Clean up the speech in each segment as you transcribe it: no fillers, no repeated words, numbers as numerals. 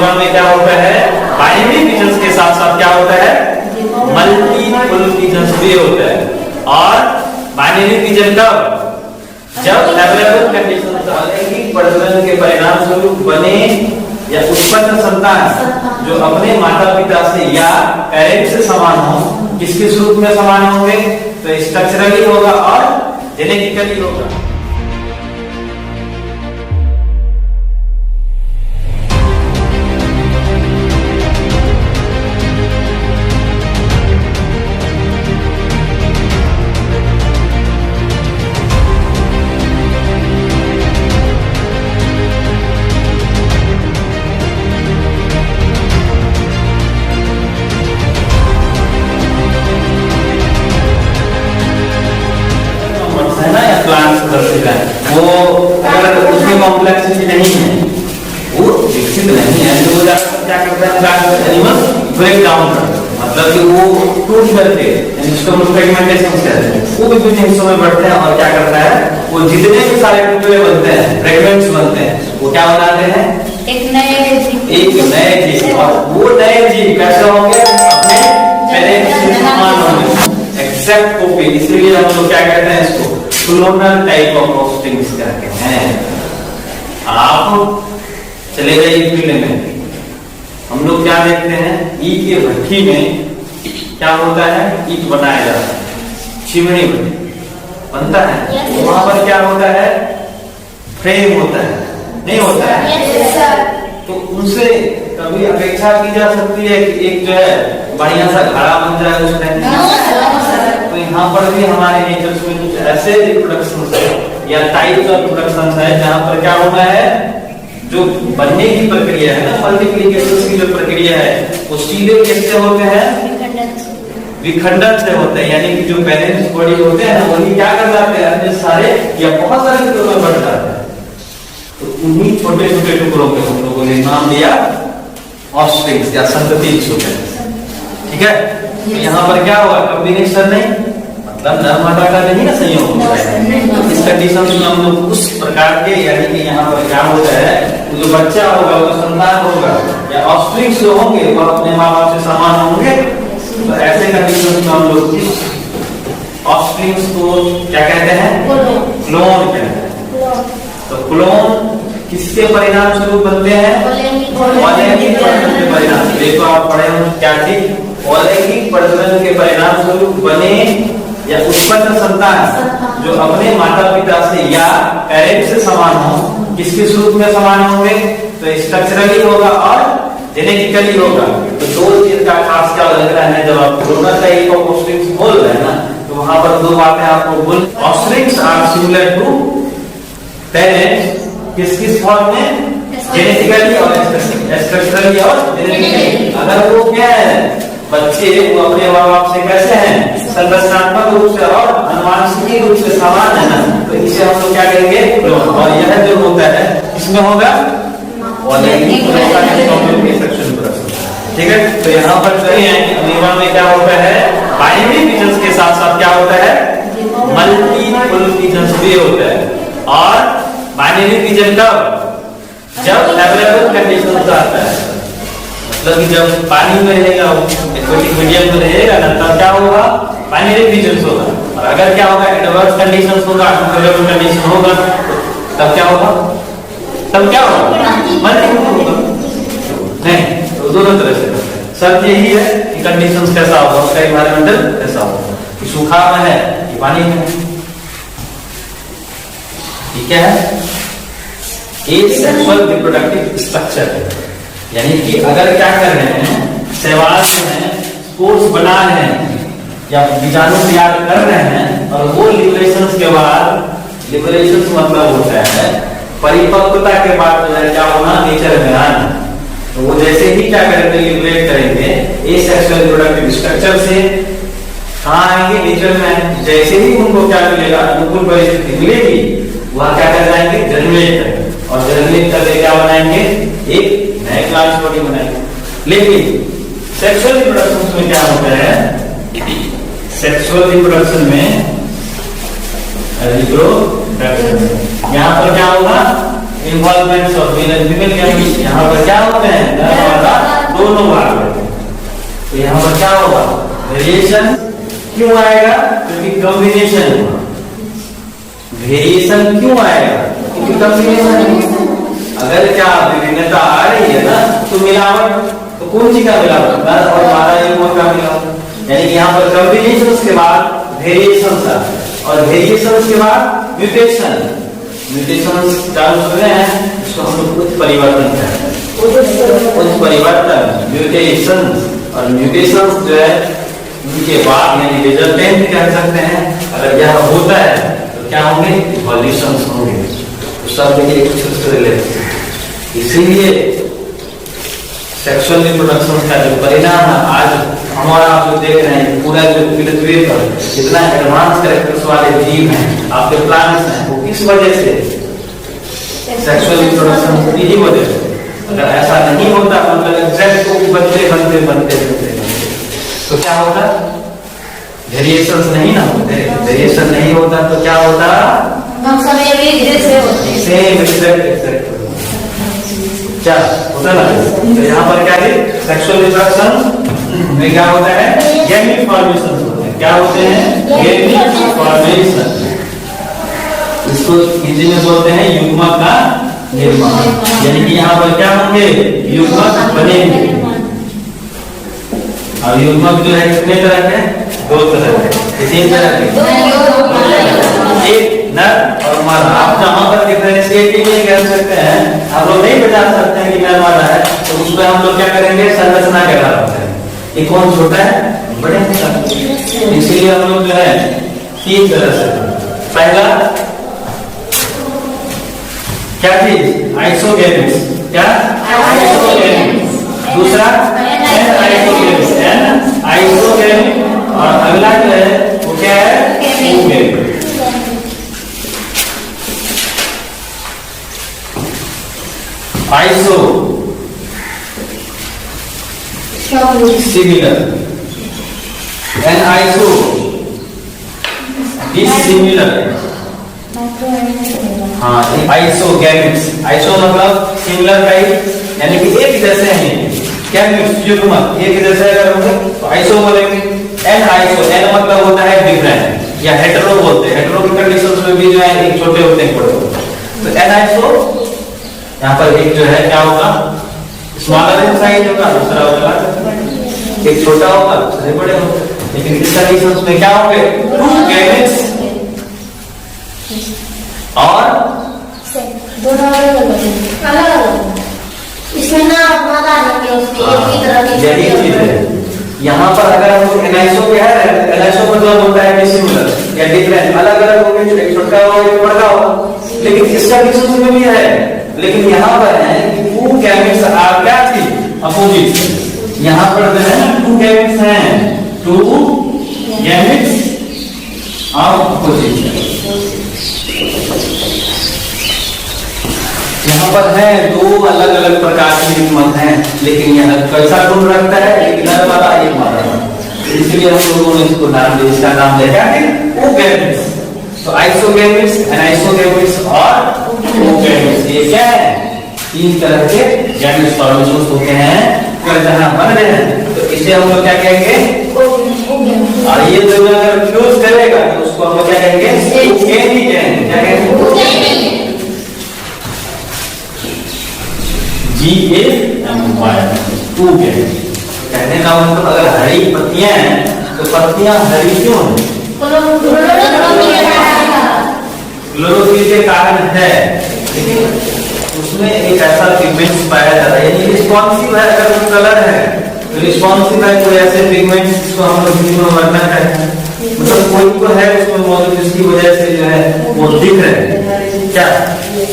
Amoeba में क्या होता है, बाइनरी पिजन्स के साथ साथ क्या होता है, मल्टीपल पिजन्स भी होता है। और बाइनरी पिजन कब, जब फेवरेबल कंडीशन अलैंगिक प्रजनन के परिणाम स्वरूप बने या उत्पन्न संतान जो अपने माता पिता से या पेरेंट्स से समान हो, किसके स्वरूप में समान होंगे, तो स्ट्रक्चरली होगा और जेनेटिकली होगा। वो अगर उसमें कॉम्प्लेक्सिटी नहीं है, वो विकसित नहीं है, तो वो क्या करता है, एनिमल ब्रेक डाउन करता है, मतलब कि वो टूट करते हैं, इसको हम फ्रेगमेंटेशन कहते हैं, वो विभिन्न हिस्सों में बढ़ते हैं और क्या करता है, वो जितने भी सारे टुकड़े बनते हैं, फ्रेगमेंट्स बनते हैं, वो क्या बनाते हैं, एक नए जीव। और वो नए जीव कैसे होंगे, अपने पेरेंट्स से समान होंगे, एक्सेप्ट कॉपी। इसलिए हम लोग क्या कहते हैं इसको, क्लोनल टाइप ऑफ ऑफस्प्रिंग्स कहते हैं। आप चले जाइए फील्ड में, हम लोग क्या देखते हैं, ईंट की भट्ठी में क्या होता है, ईंट बनाया जाता है, चिमनी बनता है, वहां पर क्या होता है, फ्रेम होता है, नहीं होता है। तो उनसे कभी अपेक्षा की जा सकती है कि एक जो है बढ़िया सा घड़ा बन जाए उसमें। तो यहाँ पर भी हमारे नेचर में कुछ ऐसे रिप्रोडक्शन है या टाइप्स ऑफ रिप्रोडक्शन है जहाँ पर क्या होना है, जो बनने की प्रक्रिया है ना, मल्टीप्लिकेशन की जो प्रक्रिया है, वो सीधे कैसे होते हैं, विखंडन से होते हैं। यानी कि जो पेरेंट्स बॉडी होते हैं वही क्या कर जाते हैं, अपने सारे या बहुत सारे टुकड़ों में बढ़ जाते हैं। तो उन्हीं छोटे छोटे टुकड़ों के हम लोगों ने नाम दिया ऑफस्प्रिंग्स या संतति होते हैं, ठीक है। तो यहाँ पर क्या हुआ, कॉम्बिनेशन नहीं, मतलब नर मादा का नहीं ना संयोग होता है। तो इस कंडीशन में हम लोग उस प्रकार के, यानी कि यहाँ पर क्या होता है, जो बच्चा होगा, वो संतान होगा या ऑफस्प्रिंग्स जो होंगे वो अपने माँ बाप से समान होंगे। तो ऐसे कंडीशन में हम लोग ऑफस्प्रिंग्स को क्या कहते हैं, क्लोन कहते हैं। तो क्लोन किसके परिणाम स्वरूप बनते हैं, अलैंगिक प्रजनन के परिणाम। देखो आप पढ़े हो क्या थी, अलैंगिक प्रजनन के परिणाम स्वरूप बने या उत्पन्न संतान जो अपने माता पिता से या पेरेंट्स से समान हो, किसके स्वरूप में समान होंगे, तो स्ट्रक्चरली होगा और जेनेटिकली होगा। तो दो चीज का खास क्या लग रहा है, जब आप क्लोनल टाइप ऑफ ऑफस्प्रिंग्स बोल रहे हैं ना, तो वहां पर दो बातें आपको बोल, offsprings are similar to parents, किस फॉर्म में, जेनेटिकली और स्ट्रक्चरली और जेनेटिकली। अगर वो क्या है, बच्चे वो अपने माँ बाप से कैसे हैं, संरचनात्मक रूप से और अनुवांशिक रूप से समान है ना, तो इसे हम लोग क्या कहेंगे, क्लोन। और यह जो होता है इसमें होगा ठीक है। तो यहाँ पर अमीबा में क्या होता है, बाइनरी पिजन्स के साथ साथ क्या होता है, मल्टीपल पिजन्स भी होता है। और बाइनरी पिजन कब, जब फेवरेबल कंडीशन आता है, मतलब कि जब पानी में रहेगा, एक्वेटिक मीडियम में रहेगा ना, तब क्या होगा, बाइनरी पिजन्स होगा। और अगर क्या होगा, एडवर्स कंडीशंस होगा, अनफेवरेबल कंडीशन होगा, तब क्या होगा, मल्टीपल होगा। नहीं, तो दोनों तरह से शर्त यही है कि कंडीशंस कैसा होगा, उसका एनवायरमेंटल कैसा होगा, कि सूखा में है कि पानी में, ठीक है। एसेक्सुअल रिप्रोडक्टिव स्ट्रक्चर है, यानी कि अगर क्या कर रहे हैं, शैवाल में स्पोर्स बना रहे हैं या बीजाणु तैयार कर रहे हैं, और वो लिबरेशन के बाद, लिबरेशन मतलब होता है परिपक्वता के बाद जो है क्या होना, नेचर में आना। तो वो जैसे ही क्या करेंगे, लिबरेट करेंगे एसेक्सुअल रिप्रोडक्टिव स्ट्रक्चर से, कहाँ आएंगे, नेचर में। जैसे ही उनको क्या मिलेगा, अनुकूल परिस्थिति मिलेगी, वहां क्या कर जाएंगे, जर्मिनेट करेंगे, और जर्मिनेट करके क्या बनाएंगे, एक नए क्लास बॉडी बनाएंगे। लेकिन सेक्सुअल रिप्रोडक्शन में क्या होता है, सेक्सुअल रिप्रोडक्शन में यहाँ पर क्या होगा, involvement of male and female, यहाँ पर क्या होते हैं, दोनों भाग लेते हैं। तो यहाँ पर क्या होगा, वेरिएशन क्यों आएगा, क्योंकि कॉम्बिनेशन हुआ। वेरिएशन क्यों आएगा, क्योंकि कॉम्बिनेशन है। अगर क्या विभिन्नता आ रही है ना, तो मिलावट, तो कौन सी का मिलावट, 10 और 12 युग्मक का मिलावट। यानी कि यहाँ पर कॉम्बिनेशन के बाद वेरिएशन था, और वेरिएशन के बाद म्यूटेशन। म्यूटेशन चालू हो गए हैं, इसको हम लोग कुछ परिवर्तन कहते हैं। कुछ परिवर्तन, म्यूटेशन, और म्यूटेशन जो है उनके बाद यानी रिजल्टेंट कह सकते हैं। अगर यह होता है तो क्या होंगे, इवोल्यूशंस होंगे। तो सब देखिए कुछ रिलेटेड। इसीलिए सेक्सुअल रिप्रोडक्शन का जो परिणाम है, आज हमारा आप जो देख रहे हैं, पूरा जो पृथ्वी पर जितना एडवांस कैरेक्टर्स वाले जीव हैं, आपके प्लांट्स हैं, वो किस वजह से, सेक्सुअल रिप्रोडक्शन की ही वजह से। अगर ऐसा नहीं होता, मतलब एग्जैक्ट को बनते बनते बनते बनते तो क्या होता, वेरिएशंस नहीं ना होते। वेरिएशन नहीं होता तो क्या होता, हम सब एक ही जैसे होते हैं, सेम एग्जैक्ट क्या होता ना। तो यहाँ पर क्या है, सेक्सुअल रिप्रोडक्शन में क्या होता है, गैमेट फॉर्मेशन होते हैं। क्या होते हैं, गैमेट फॉर्मेशन। इसको हिंदी में बोलते हैं युग्मक का निर्माण। यानी कि यहाँ पर क्या होंगे, युग्मक बनेंगे। और युग्मक जो है कितने तरह के, 2 तरह के, 3 तरह के, एक नर और मादा। आप जहाँ पर डिफरेंशिएट नहीं कर सकते हैं, आप लोग नहीं बता सकते हैं कि नर मादा है, तो उसमें हम लोग क्या करेंगे, संरचना के आधार पर। ये कौन छोटा है, बड़े हैं। इसीलिए हम लोग जो है 3 तरह से, पहला क्या चीज, आइसोगैमेट्स। क्या, आइसोगैमेट्स। दूसरा आइसोगैमेट्स, आइसोगैमेट। और अगला जो है वो क्या है, ओगैमेट। Iso similar and iso dissimilar. हाँ, आइसोगैमेट्स। आइसो मतलब सिमिलर टाइप, यानी कि एक जैसे हैं। गैमेट्स युग्मक एक जैसे अगर होंगे तो आइसो बोलेंगे। एन आइसो, एन मतलब होता है डिफरेंट, या हेटेरो बोलते हैं। हेटेरो की कंडीशंस में भी जो है एक छोटे होते हैं, बड़े होते हैं। तो एन आइसो, यहाँ पर एक जो है क्या होगा, स्मॉलर इन साइज होगा, दूसरा होगा एक छोटा होगा, दूसरे बड़े होंगे। लेकिन इस कंडीशंस में क्या होंगे, 2 गैमेट्स और दोनों अलग-अलग। इसमें ना मादा नहीं है, उसमें एक ही तरह की यही चीज है। यहाँ पर अगर हम लोग एनाइसो के है, एनाइसो मतलब होता है डिसिमिलर या डिफरेंट, अलग अलग होंगे, एक छोटा होगा एक बड़ा होगा। लेकिन इसका डिफरेंस में भी है, लेकिन यहाँ पर है कि 2 गैमेट्स आर क्या थी, अपोजिट। यहाँ पर जो है 2 गैमेट्स हैं, 2 गैमेट्स आर अपोजिट। यहाँ पर है 2 अलग अलग प्रकार के युग्मक हैं, लेकिन यह कैसा गुण रखता है, एक नर वाला एक मादा वाला। इसलिए हम लोगों ने इसको नाम दिया, इसका नाम दिया क्या, ओगैमेट्स। तो आइसोगैमेट्स, एनाइसोगैमेट्स और ओगैमेट्स, ये क्या है, 3 तरह के गैमेट्स फॉर्मेशन होते हैं। अगर जहाँ बन रहे हैं तो इसे हम लोग क्या कहेंगे, और ये जो अगर फ्यूज करेगा तो उसको हम लोग क्या कहेंगे, ओगैमी कहेंगे। क्या कहेंगे, GAMY, ओगैमी। कहने का मतलब अगर हरी पत्तियां हैं तो पत्तियां हरी क्यों हैं, क्लोरोफिल के कारण है। लेकिन उसमें एक ऐसा पिगमेंट्स पाया जाता है, यानी रिस्पॉन्सिव है। अगर वो कलर है तो रिस्पॉन्सिव है, कोई ऐसे पिगमेंट्स जिसको हम लोग हिंदी में वर्णन करते हैं, मतलब कोई तो है उसमें मौजूद, जिसकी वजह से जो है वो दिख रहे हैं। क्या,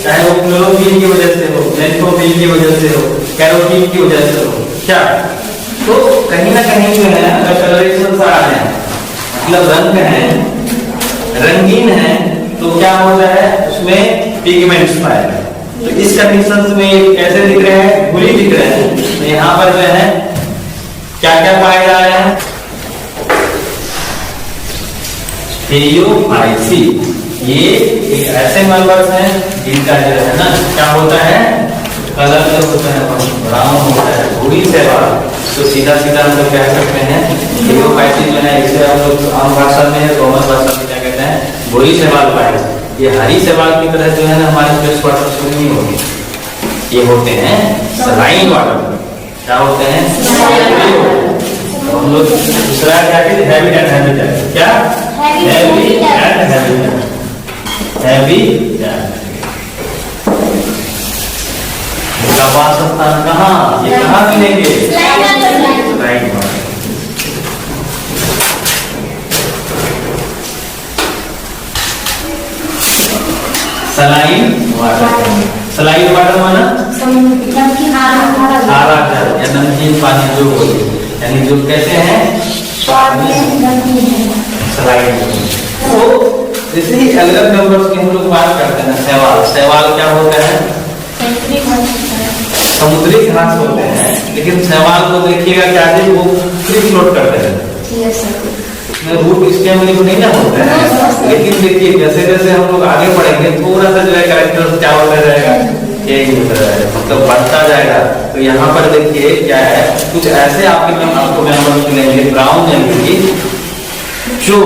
चाहे वो क्लोरोफिल की वजह से हो, लेंथोफिल की वजह से हो, कैरोटीन की वजह से हो, क्या, तो कहीं ना कहीं जो है अगर कलरेशन आ रहे हैं, मतलब रंग है, रंगीन है, तो क्या होता है उसमें पिगमेंट्स पाए जाते हैं। तो इस कंडीशंस में कैसे दिख रहे हैं, भूरी दिख रहे हैं। तो यहाँ पर जो है क्या क्या पाए जा रहे हैं, स्टीरियोफाइसी। ये एक ऐसे मेंबर्स हैं जिनका जो है ना क्या होता है, कलर जो होता है ब्राउन होता है, भूरी शैवाल, तो सीधा सीधा हम लोग कह सकते हैं हेलियोफाइटिस जो है, इसे हम लोग आम भाषा में, रोमन भाषा में क्या कहते हैं, भूरी शैवाल पाए। ये हरी शैवाल की तरह जो है ना हमारे फ्रेश वाटर शुरू नहीं होगी, ये होते हैं सलाइन वाटर। क्या होते हैं? तो हम लोग दूसरा क्या कहते हैं, हैवी एंड हैबिटेट। क्या? Heavy and habitat. हैवी इसका वासस्थान कहाँ, ये कहाँ मिलेंगे? Saline water. Saline water, saline water माना खारा जल या नमकीन पानी जो हो, यानी जो कहते हैं सलाइन। तो जैसे ही अलग अलग नंबर्स की हम लोग बात करते हैं, शैवाल, शैवाल क्या होता है? समुद्री घास होते हैं, लेकिन शैवाल को देखिएगा क्या है, वो फ्री फ्लोट करते हैं, उसमें रूट स्टेम नहीं ना होता है। लेकिन देखिए जैसे जैसे हम लोग आगे बढ़ेंगे थोड़ा सा जो है कैरेक्टर क्या होता जाएगा, चेंज होता जाएगा, मतलब बढ़ता जाएगा। तो यहाँ पर देखिए क्या है, कुछ ऐसे आपको मेंबर्स मिलेंगे ब्राउन एल्गी जो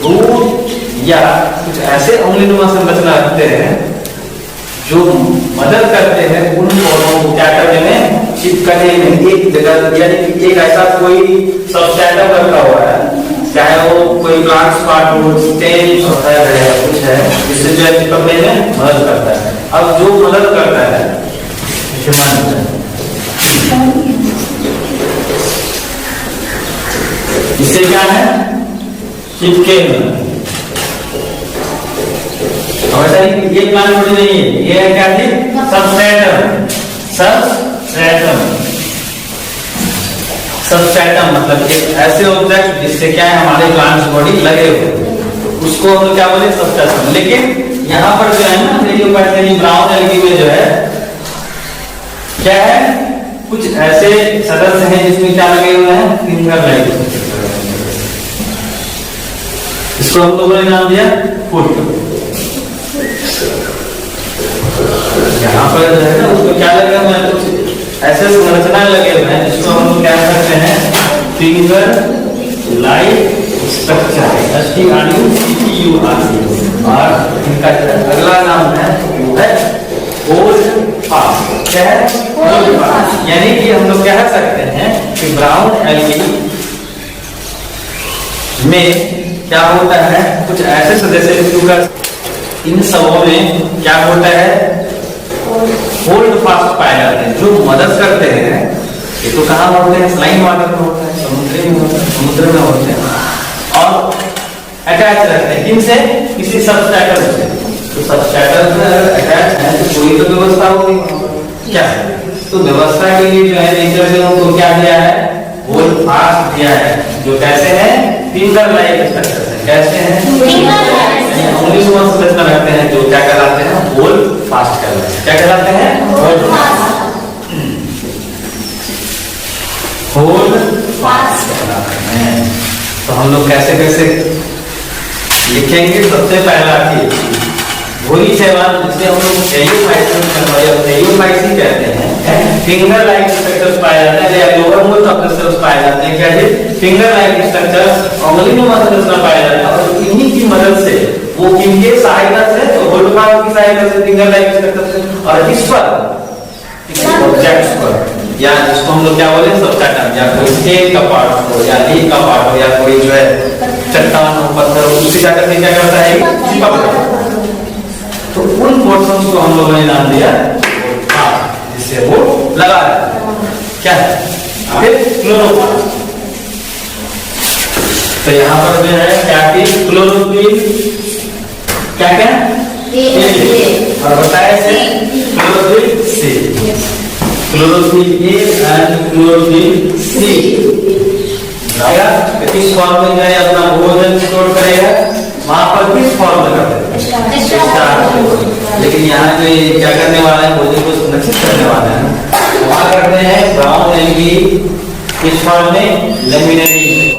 दूध या कुछ ऐसे अम्लीनुमा संरचना रखते हैं जो मदद करते हैं उन पौधों को क्या करने में, चिपकने में एक जगह, यानी कि एक ऐसा कोई सबस्ट्रेटम रखा हुआ है, चाहे वो कोई प्लांट स्पॉट रूट स्टेम होता है या कुछ है, जिससे जो है चिपकने में मदद करता है। अब जो मदद करता है इससे क्या है, चिपके में। ऐसा ये प्लांट बॉडी नहीं है, ये है क्या थी, सबस्ट्रेटम। सबस्ट्रेटम, सबस्ट्रेटम मतलब एक ऐसे ऑब्जेक्ट जिससे क्या है हमारे प्लांट्स बॉडी लगे हुए, उसको हम क्या बोले, सबस्ट्रेटम। लेकिन यहाँ पर जो है ना हेलियोफाइटिस ब्राउन एल्गी में जो है क्या है, कुछ ऐसे सदस्य हैं जिसमें क्या लगे हुए हैं, फिंगर लाइक। इसको हम लोगों ने नाम दिया फुट। यहाँ पर जो है ना उसको क्या लगे हुए हैं, कुछ ऐसे संरचना लगे हुए हैं जिसको हम लोग क्या कहते हैं, फिंगर लाइक स्ट्रक्चर। और इनका अगला नाम है वो है होल्ड फास्ट। क्या है? Hold fast. यानी कि हम लोग कह सकते हैं कि ब्राउन एल्गी में क्या होता है, कुछ ऐसे सदस्य इन सबों में क्या होता है, होल्ड फास्ट पाए जाते हैं, जो मदद करते हैं। ये तो कहाँ होते हैं, सलाइन वाटर में होता है, समुद्र में होता है, समुद्र में होते हैं, और अटैच रहते हैं किनसे, किसी सबस्ट्रेटम से। तो सबस्ट्रेटम से अटैच है तो कोई तो व्यवस्था होगी क्या है, तो व्यवस्था के लिए जो है नेचर से उनको क्या दिया है, होल्ड फास्ट दिया है, जो कैसे है, फिंगर लाइक स्ट्रक्चर है। कैसे हैं, संरचना रखते हैं जो क्या कहलाते हैं, होल्ड फास्ट कहलाते हैं। क्या कहलाते हैं, होल्ड फास्ट कहलाते हैं। तो हम लोग कैसे कैसे लिखेंगे, सबसे पहला चीज भूरी शैवाल, जिसे हम लोग हेलियोफाइटिस कहते हैं, फिंगर लाइक स्ट्रक्चर्स पाए जाते हैं, या lower most of the cells पाए जाते हैं। क्या है, फिंगर लाइक स्ट्रक्चर्स अम्लीनुमा संरचना पाए जाते हैं, और इन्हीं की मदद से, वो किनके सहायता से, तो होल्ड फास्ट की सहायता से, फिंगर लाइक स्ट्रक्चर से, और इस पर ऑब्जेक्ट्स पर, या जिसको हम लोग क्या बोले, सबस्ट्रेटम, या कोई स्केल का पार्ट हो, या लीफ का पार्ट हो, या कोई जो है चट्टान हो, पत्थर हो, उसी जाकर के क्या करता है, चिपक जाता है। तो उन पोर्शंस को हम लोगों ने नाम दिया जिससे वो लगा है। क्या है, फिर क्लोरोप्लास्ट। तो यहाँ पर जो है क्या की क्लोरोफिल, क्या क्या और बताया से chlorophyll C, chlorophyll A and chlorophyll C किस फॉर्म में जाए, अपना भोजन स्टोर करेगा, वहां पर किस फॉर्म में करते हैं, लेकिन यहाँ जो क्या करने वाला है, भोजन को संरक्षित करने वाला है, वहां करते हैं ब्राउन एल्गी किस फॉर्म में, लेमिनेरी